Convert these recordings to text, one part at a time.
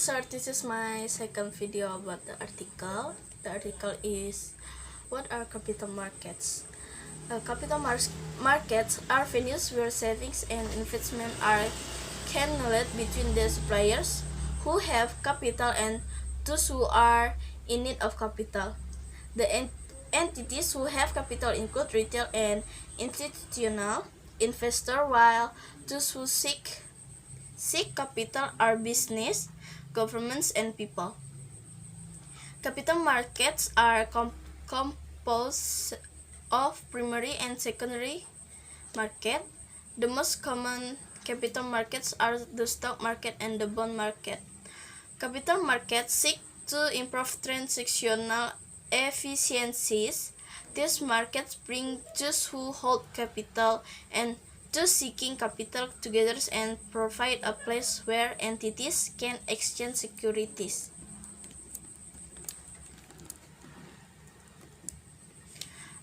So this is my second video about the article. The article is what are capital markets? Markets are venues where savings and investment are cannulated between the suppliers who have capital and those who are in need of capital. The entities who have capital include retail and institutional investors, while those who seek capital are business, governments, and people. Capital markets are composed of primary and secondary market. The most common capital markets are the stock market and the bond market. Capital markets seek to improve transactional efficiencies. These markets bring those who hold capital and those seeking capital together and provide a place where entities can exchange securities.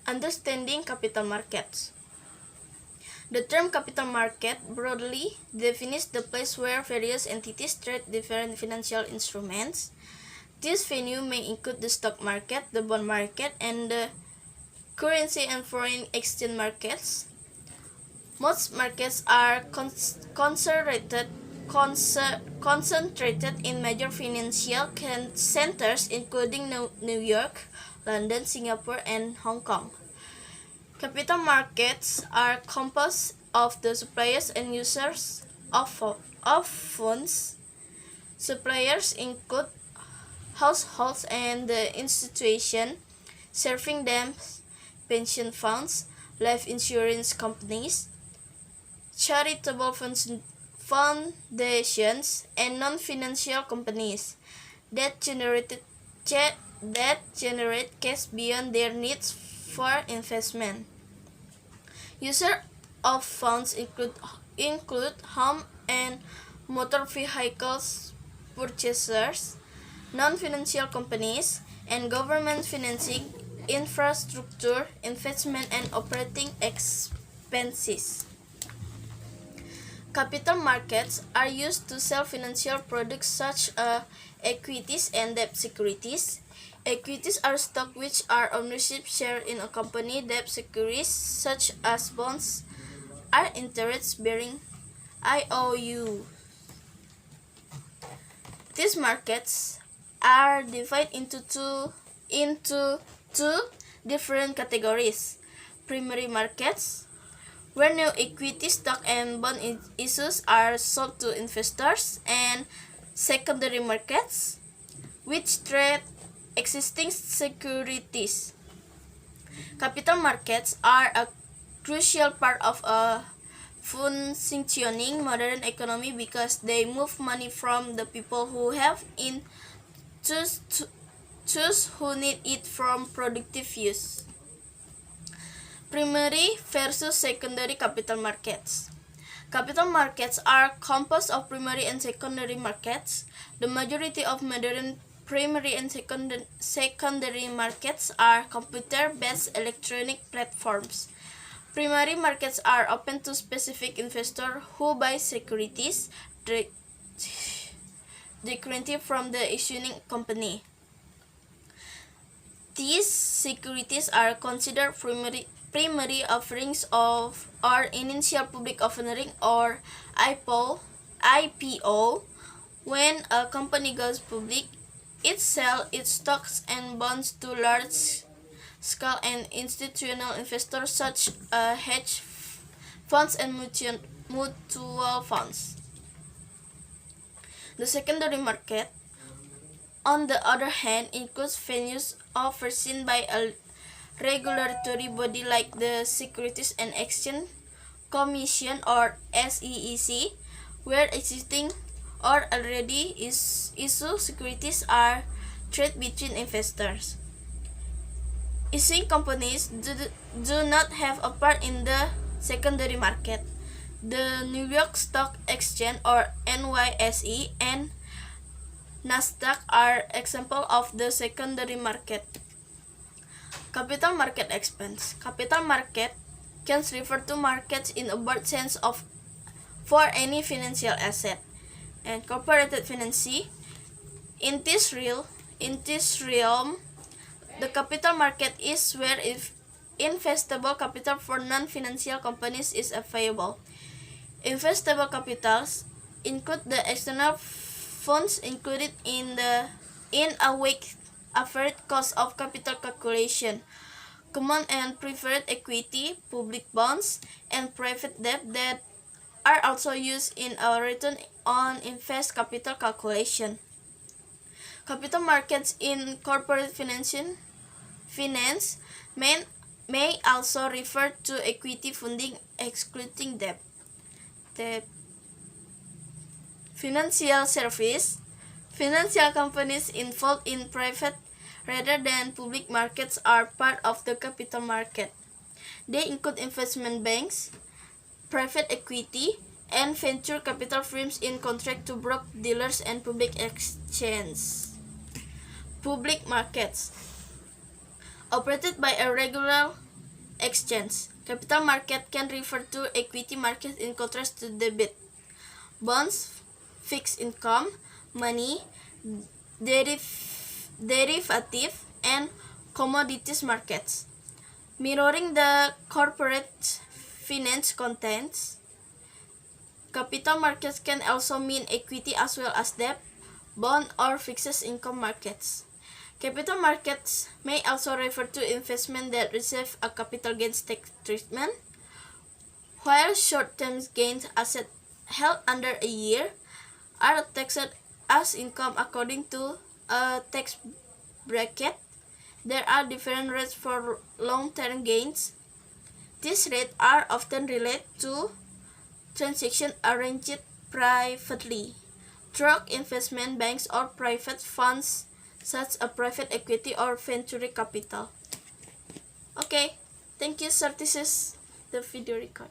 Understanding capital markets. The term capital market broadly defines the place where various entities trade different financial instruments. This venue may include the stock market, the bond market, and the currency and foreign exchange markets. Most markets are concentrated in major financial centers including New York, London, Singapore, and Hong Kong. Capital markets are composed of the suppliers and users of funds. Suppliers include households and the institutions serving them, pension funds, life insurance companies, charitable foundations, and non-financial companies that generate cash beyond their needs for investment. Users of funds include home and motor vehicles purchasers, non-financial companies, and government financing infrastructure investment and operating expenses. Capital markets are used to sell financial products such as equities and debt securities. Equities are stocks which are ownership share in a company. Debt securities, such as bonds, are interest-bearing IOU. These markets are divided into two different categories: primary markets, where new equity, stock, and bond issues are sold to investors, and secondary markets, which trade existing securities. Capital markets are a crucial part of a functioning modern economy because they move money from the people who have it to those who need it for productive use. Primary versus secondary capital markets. Capital markets are composed of primary and secondary markets. The majority of modern primary and secondary markets are computer-based electronic platforms. Primary markets are open to specific investors who buy securities directly from the issuing company. These securities are considered primary offerings or initial public offering or IPO. When a company goes public, it sells its stocks and bonds to large-scale and institutional investors such as hedge funds and mutual funds. The secondary market, on the other hand, includes venues overseen by a regulatory body like the Securities and Exchange Commission or SEC, where existing or already issued securities are traded between investors. Issuing companies do not have a part in the secondary market. The New York Stock Exchange or NYSE and Nasdaq are examples of the secondary market. Capital market expense. Capital market can refer to markets in a broad sense for any financial asset. And corporate financing In this realm, the capital market is where if investable capital for non-financial companies is available. Investable capitals include the external funds included in a weak average cost of capital calculation, common and preferred equity, public bonds, and private debt that are also used in a return on invest capital calculation. Capital markets in corporate finance may also refer to equity funding excluding debt. Financial service. Financial companies involved in private rather than public markets are part of the capital market. They include investment banks, private equity, and venture capital firms in contract to broker-dealers and public exchanges. Public markets. Operated by a regular exchange, capital market can refer to equity market in contrast to debit, bonds, fixed income, money, derivative, and commodities markets. Mirroring the corporate finance contents, capital markets can also mean equity as well as debt, bond, or fixed income markets. Capital markets may also refer to investment that receive a capital gains tax treatment, while short-term gains assets held under a year are taxed as income according to a tax bracket. There are different rates for long-term gains. These rates are often related to transactions arranged privately through investment banks or private funds such as private equity or venture capital. Okay, thank you, sir. This is the video record.